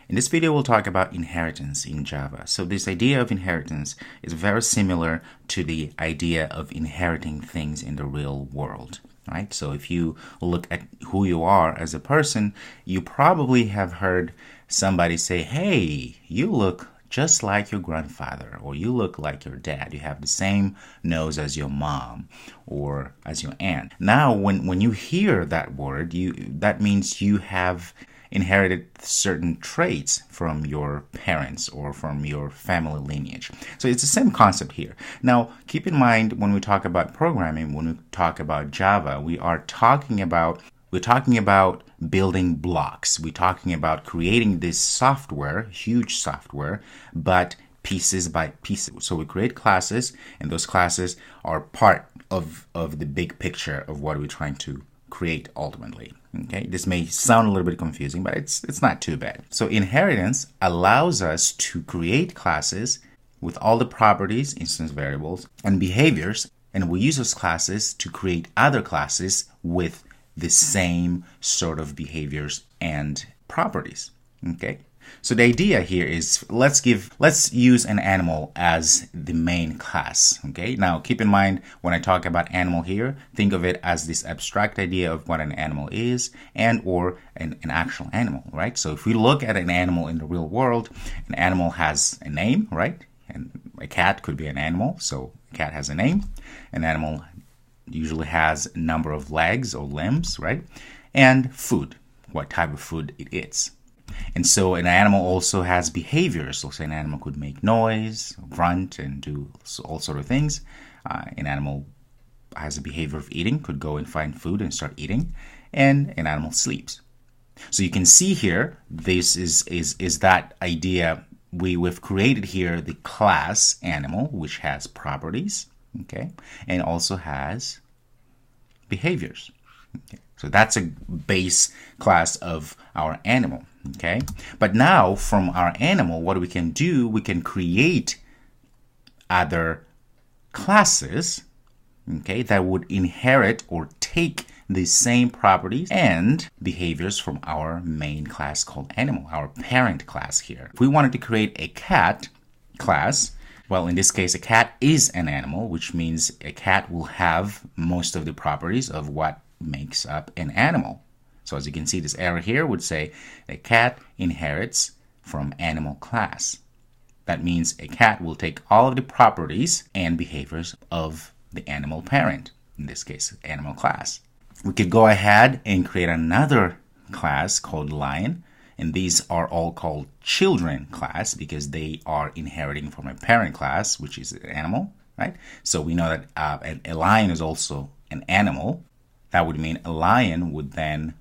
In this video, we'll talk about inheritance in Java. So this idea of inheritance is very similar to the idea of inheriting things in the real world, right? So if you look at who you are as a person, you probably have heard somebody say, hey, you look just like your grandfather, or you look like your dad. You have the same nose as your mom or as your aunt. Now, when you hear that word, that means you have inherited certain traits from your parents or from your family lineage. So it's the same concept here. Now, keep in mind when we talk about programming, when we talk about Java, we're talking about building blocks. We're talking about creating this software, huge software, but pieces by pieces. So we create classes, and those classes are part of the big picture of what we're trying to create ultimately. Okay, this may sound a little bit confusing, but it's not too bad. So inheritance allows us to create classes with all the properties, instance variables, and behaviors, and we use those classes to create other classes with the same sort of behaviors and properties. Okay, so the idea here is let's use an animal as the main class. Okay, now keep in mind when I talk about animal here, think of it as this abstract idea of what an animal is and or an actual animal, right? So if we look at an animal in the real world, an animal has a name, right? And a cat could be an animal, so a cat has a name. An animal usually has a number of legs or limbs, right? And food, what type of food it eats. And so an animal also has behaviors. So say an animal could make noise, grunt, and do all sort of things. An animal has a behavior of eating, could go and find food and start eating. And an animal sleeps. So you can see here, this is that idea. We've created here the class animal, which has properties, okay, and also has behaviors. Okay. So that's a base class of our animal, okay? But now from our animal, what we can do, we can create other classes, okay, that would inherit or take the same properties and behaviors from our main class called animal, our parent class here. If we wanted to create a cat class, well, in this case, a cat is an animal, which means a cat will have most of the properties of what makes up an animal. So as you can see, this arrow here would say a cat inherits from animal class. That means a cat will take all of the properties and behaviors of the animal parent, in this case, animal class. We could go ahead and create another class called lion, and these are all called children class because they are inheriting from a parent class, which is an animal, right? So we know that a lion is also an animal. That would mean a lion would then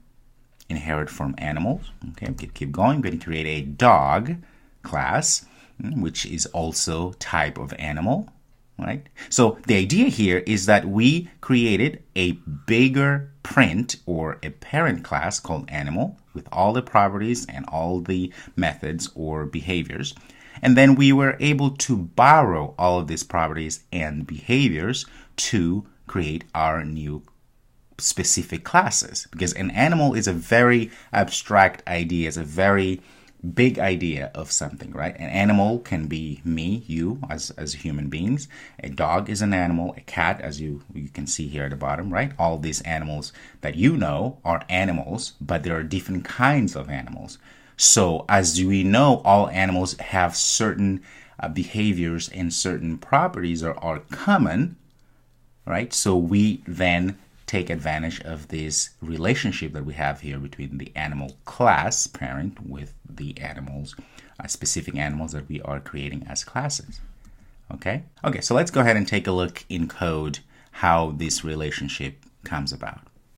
inherit from animals. Okay, we could keep going. We're going to create a dog class, which is also type of animal, right? So the idea here is that we created a bigger print or a parent class called animal with all the properties and all the methods or behaviors. And then we were able to borrow all of these properties and behaviors to create our new specific classes, because an animal is a very abstract idea, it's a very big idea of something, right? An animal can be me, you, as human beings. A dog is an animal. A cat, as you can see here at the bottom, right? All these animals that you know are animals, but there are different kinds of animals. So as we know, all animals have certain behaviors and certain properties are common, right? So we then take advantage of this relationship that we have here between the animal class parent with the animals, specific animals that we are creating as classes. Okay, so let's go ahead and take a look in code how this relationship comes about.